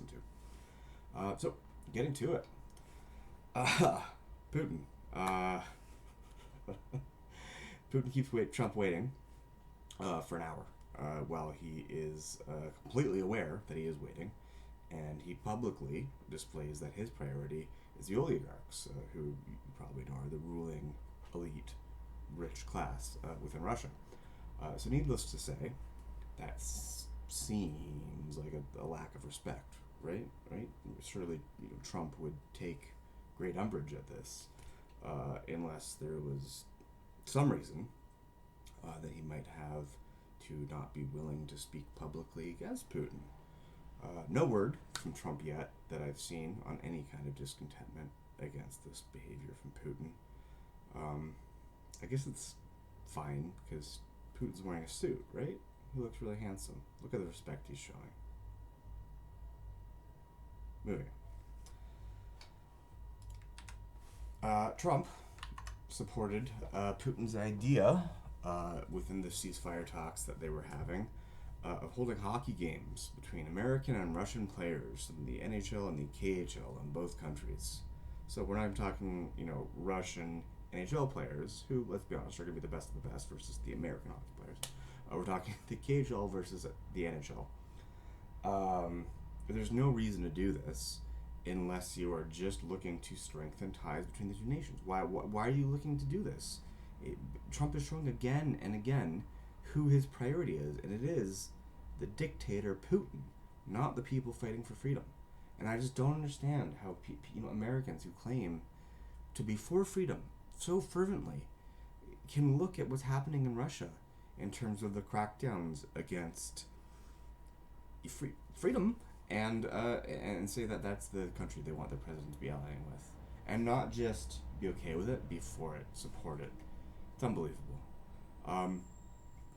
listen to. So, getting to it. Putin. Uh, Putin keeps Trump waiting for an hour while he is completely aware that he is waiting, and he publicly displays that his priority is the oligarchs, who you probably know are the ruling elite, rich class within Russia. So, needless to say, that seems like a lack of respect, right? Right? Surely, Trump would take great umbrage at this, unless there was some reason that he might have to not be willing to speak publicly against Putin. No word from Trump yet that I've seen on any kind of discontentment against this behavior from Putin. I guess it's fine because Putin's wearing a suit, right? He looks really handsome. Look at the respect he's showing. Moving on. Trump supported Putin's idea within the ceasefire talks that they were having of holding hockey games between American and Russian players in the NHL and the KHL in both countries. So we're not even talking, Russian NHL players who, let's be honest, are going to be the best of the best versus the American hockey players. We're talking the KHL versus the NHL. There's no reason to do this unless you are just looking to strengthen ties between the two nations. Why are you looking to do this? Trump is showing again and again who his priority is, and it is the dictator Putin, not the people fighting for freedom. And I just don't understand how Americans who claim to be for freedom so fervently can look at what's happening in Russia in terms of the crackdowns against freedom and say that that's the country they want their president to be allying with, and not just be okay with it, be for it, support it. It's unbelievable.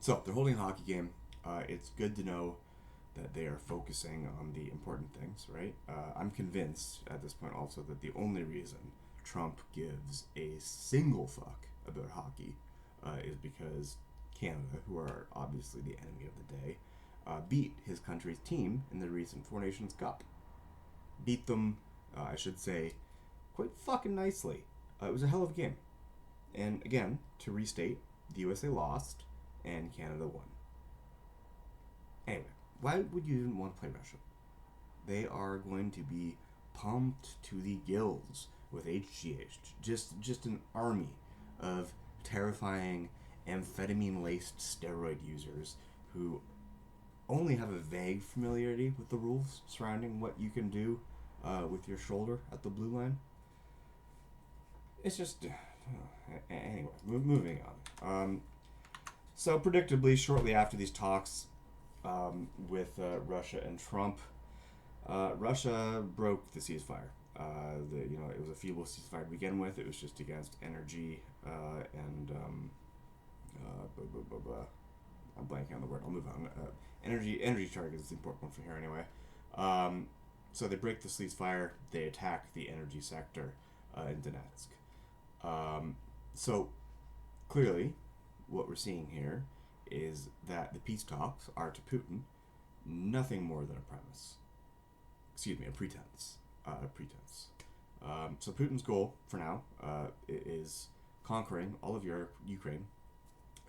So they're holding a hockey game. It's good to know that they are focusing on the important things, right? I'm convinced at this point also that the only reason Trump gives a single fuck about hockey is because Canada, who are obviously the enemy of the day, beat his country's team in the recent Four Nations Cup. Beat them, I should say, quite fucking nicely. It was a hell of a game. And again, to restate, the USA lost and Canada won. Anyway, why would you even want to play Russia? They are going to be pumped to the gills with HGH. Just an army of terrifying amphetamine-laced steroid users who only have a vague familiarity with the rules surrounding what you can do with your shoulder at the blue line. It's just... anyway, moving on. So predictably, shortly after these talks with Russia and Trump, Russia broke the ceasefire. It was a feeble ceasefire to begin with. It was just against energy and I'm blanking on the word. I'll move on. Energy target is the important one from here anyway. So they break the ceasefire. They attack the energy sector in Donetsk. So clearly, what we're seeing here is that the peace talks are to Putin nothing more than a premise. Excuse me, a pretense. So Putin's goal for now is conquering all of Ukraine,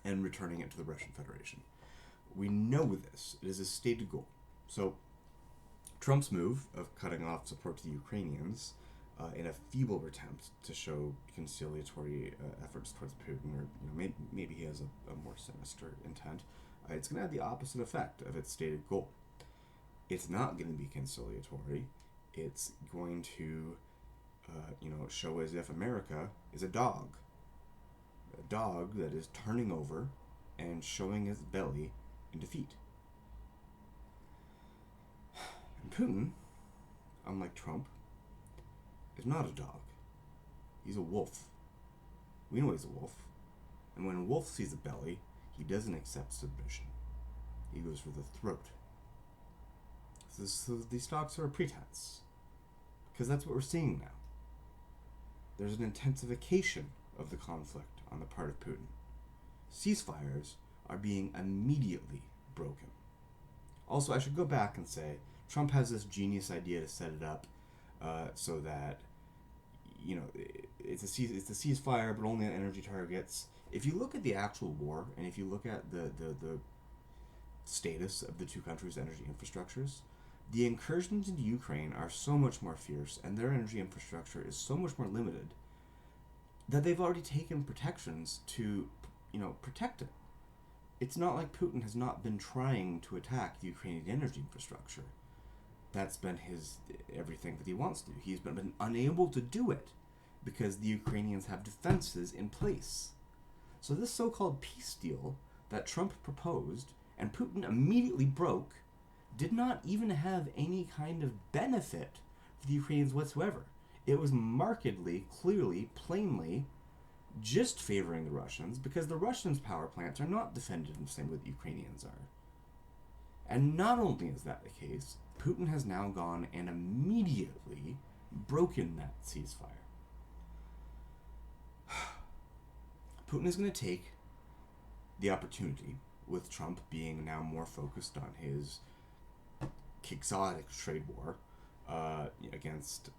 and returning it to the Russian Federation. We know this. It is a stated goal. So Trump's move of cutting off support to the Ukrainians in a feeble attempt to show conciliatory efforts towards Putin, or maybe he has a more sinister intent, it's going to have the opposite effect of its stated goal. It's not going to be conciliatory. It's going to show as if America is a dog that is turning over and showing its belly in defeat. And Putin, unlike Trump, is not a dog. He's a wolf. We know he's a wolf. And when a wolf sees a belly, he doesn't accept submission. He goes for the throat. So these talks are a pretense. Because that's what we're seeing now. There's an intensification of the conflict on the part of Putin. Ceasefires are being immediately broken. Also, I should go back and say, Trump has this genius idea to set it up so that, it's a ceasefire, but only on energy targets. If you look at the actual war, and if you look at the status of the two countries' energy infrastructures, the incursions into Ukraine are so much more fierce, and their energy infrastructure is so much more limited that they've already taken protections to, protect it. It's not like Putin has not been trying to attack the Ukrainian energy infrastructure. That's been everything that he wants to do. He's been unable to do it because the Ukrainians have defenses in place. So this so-called peace deal that Trump proposed and Putin immediately broke did not even have any kind of benefit for the Ukrainians whatsoever. It was markedly, clearly, plainly just favoring the Russians because the Russians' power plants are not defended in the same way the Ukrainians are. And not only is that the case, Putin has now gone and immediately broken that ceasefire. Putin is going to take the opportunity, with Trump being now more focused on his quixotic trade war against,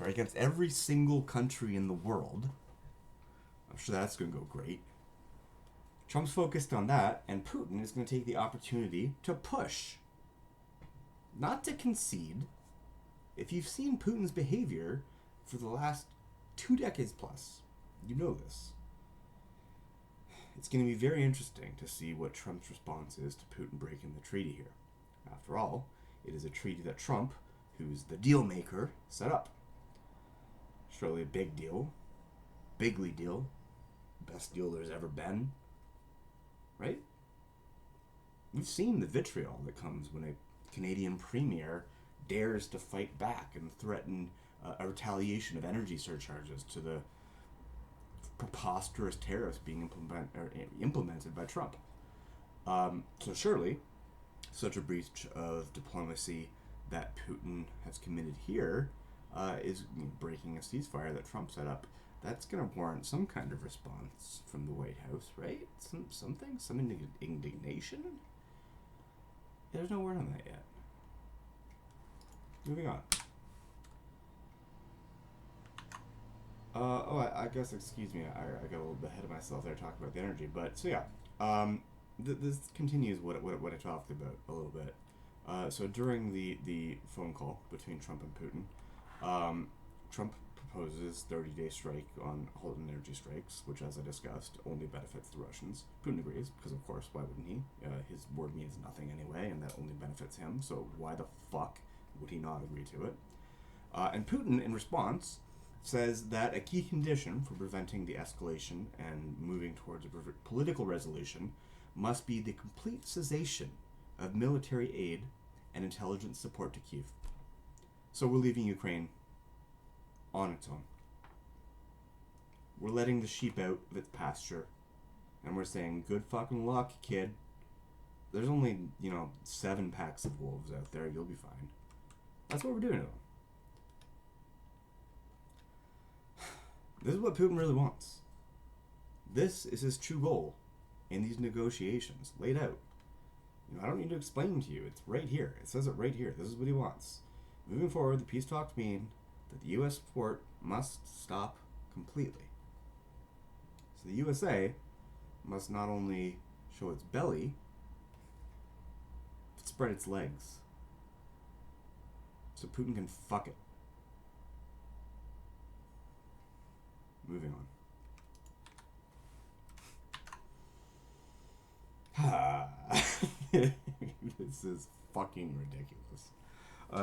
against every single country in the world. I'm sure that's going to go great. Trump's focused on that, and Putin is going to take the opportunity to push, not to concede. If you've seen Putin's behavior for the last 2 decades plus, you know this. It's going to be very interesting to see what Trump's response is to Putin breaking the treaty here. After all, it is a treaty that Trump, who's the deal maker, set up. Surely a big deal. Bigly deal. Best deal there's ever been. Right? We've seen the vitriol that comes when a Canadian premier dares to fight back and threaten a retaliation of energy surcharges to the preposterous tariffs being implemented by Trump. So surely, such a breach of diplomacy that Putin has committed here is breaking a ceasefire that Trump set up. That's going to warrant some kind of response from the White House, right? Some indignation? There's no word on that yet. Moving on. I guess, excuse me, I got a little bit ahead of myself there talking about the energy, but, so yeah, this continues what I talked about a little bit. So during the phone call between Trump and Putin, Trump proposes 30-day strike on halting energy strikes, which, as I discussed, only benefits the Russians. Putin agrees, because of course, why wouldn't he? His word means nothing anyway, and that only benefits him, so why the fuck would he not agree to it? And Putin, in response, says that a key condition for preventing the escalation and moving towards a political resolution must be the complete cessation of military aid and intelligence support to Kyiv. So we're leaving Ukraine on its own. We're letting the sheep out of its pasture, and we're saying, good fucking luck, kid. There's only, 7 packs of wolves out there. You'll be fine. That's what we're doing to them. This is what Putin really wants. This is his true goal in these negotiations, laid out. I don't need to explain to you. It's right here. It says it right here. This is what he wants. Moving forward, the peace talks mean that the U.S. support must stop completely. So the USA must not only show its belly, but spread its legs. So Putin can fuck it. Moving on. This is fucking ridiculous.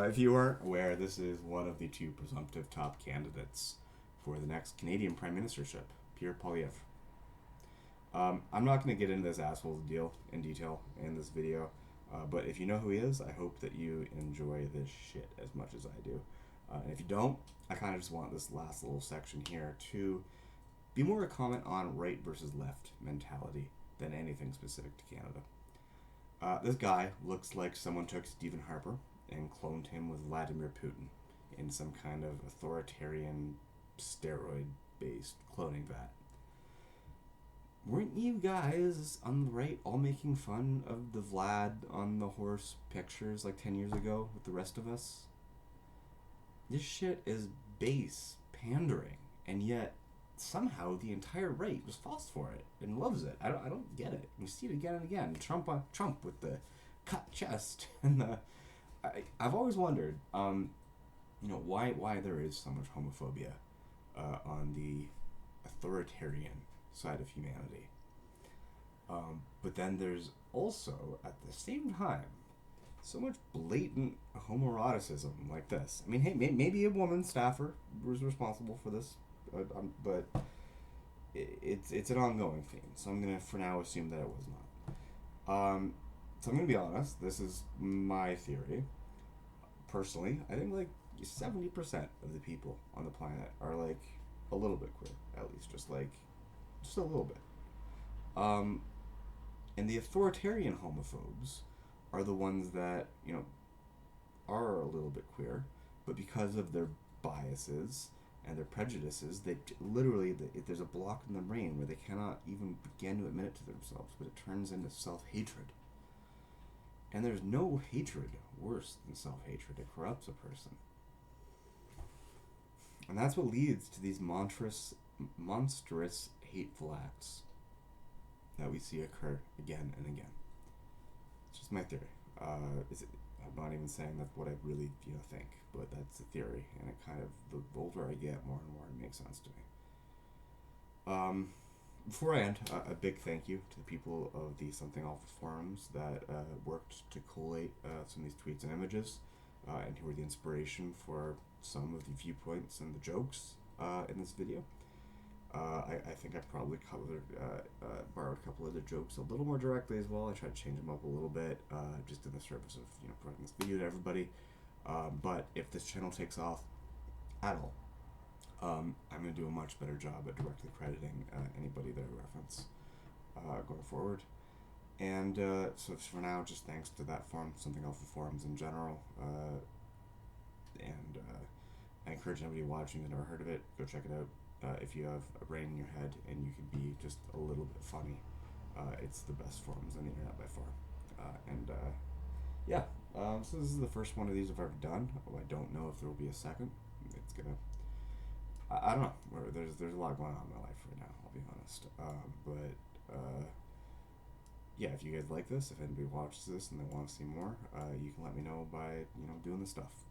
If you aren't aware, this is one of the 2 presumptive top candidates for the next Canadian Prime Ministership, Pierre Poilievre. I'm not going to get into this asshole's deal in detail in this video, but if you know who he is, I hope that you enjoy this shit as much as I do. And if you don't, I kind of just want this last little section here to be more a comment on right versus left mentality than anything specific to Canada. This guy looks like someone took Stephen Harper and cloned him with Vladimir Putin in some kind of authoritarian steroid-based cloning vat. weren't you guys on the right all making fun of the Vlad on the horse pictures like 10 years ago with the rest of us? This shit is base pandering, and yet somehow the entire right was false for it and loves it. I don't get it. We see it again and again. Trump with the cut chest and the. I've always wondered, why there is so much homophobia on the authoritarian side of humanity. But then there's also, at the same time, so much blatant homoeroticism like this. I mean, hey, maybe a woman staffer was responsible for this, but it's an ongoing theme. So I'm gonna, for now, assume that it was not. So I'm gonna be honest. This is my theory. Personally, I think like 70% of the people on the planet are like a little bit queer, at least, just a little bit. And the authoritarian homophobes are the ones that, are a little bit queer, but because of their biases and their prejudices, they literally, there's a block in the brain where they cannot even begin to admit it to themselves, but it turns into self-hatred. And there's no hatred worse than self-hatred. It corrupts a person. And that's what leads to these monstrous hateful acts that we see occur again and again. It's just my theory. I'm not even saying that's what I really think, but that's the theory, and it kind of, the older I get, more and more it makes sense to me. Before I end, a big thank you to the people of the Something Awful forums that worked to collate some of these tweets and images, and who were the inspiration for some of the viewpoints and the jokes in this video. I think I probably borrowed a couple of the jokes a little more directly as well. I tried to change them up a little bit, just in the service of providing this video to everybody. But if this channel takes off at all, I'm going to do a much better job at directly crediting anybody that I reference going forward. And so for now, just thanks to that forum, Something Awful forums in general. And I encourage anybody watching who's never heard of it, go check it out. If you have a brain in your head and you can be just a little bit funny, it's the best forums on the internet by far. So this is the first one of these I've ever done. I don't know if there will be a second. It's gonna. I don't know. There's a lot going on in my life right now. I'll be honest. If you guys like this, if anybody watches this and they want to see more, you can let me know by doing the stuff.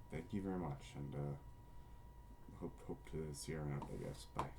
Thank you very much, and hope to see you around, I guess. Bye.